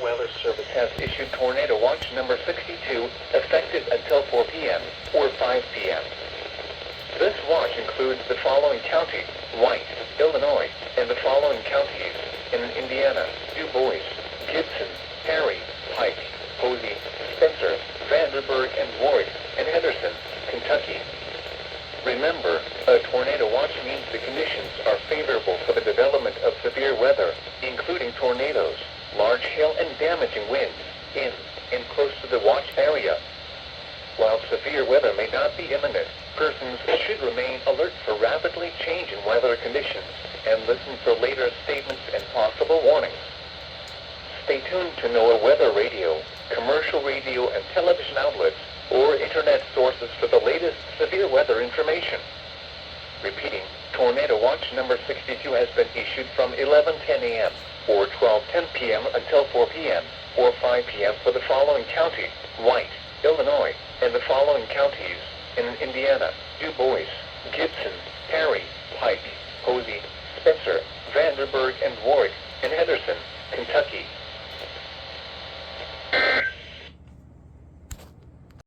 Weather Service has issued Tornado Watch number 62, effective until 4 p.m. or 5 p.m. This watch includes the following counties: White, Illinois, and the following counties in Indiana: Du Bois, Gibson, Perry, Pike, Posey, Spencer, Vanderburgh, and Ward, and Henderson, Kentucky. Remember, a tornado watch means the conditions are favorable for the development of severe weather, including tornadoes, large hail, and damaging winds in and close to the watch area. While severe weather may not be imminent, persons should remain alert for rapidly changing weather conditions and listen for later statements and possible warnings. Stay tuned to NOAA Weather Radio, commercial radio and television outlets, or internet sources for the latest severe weather information. Repeating, Tornado Watch number 62 has been issued from 11:10 a.m. or 12:10 p.m. until 4 p.m. or 5 p.m. for the following county: White, Illinois, and the following counties in Indiana: Du Bois, Gibson, Perry, Pike,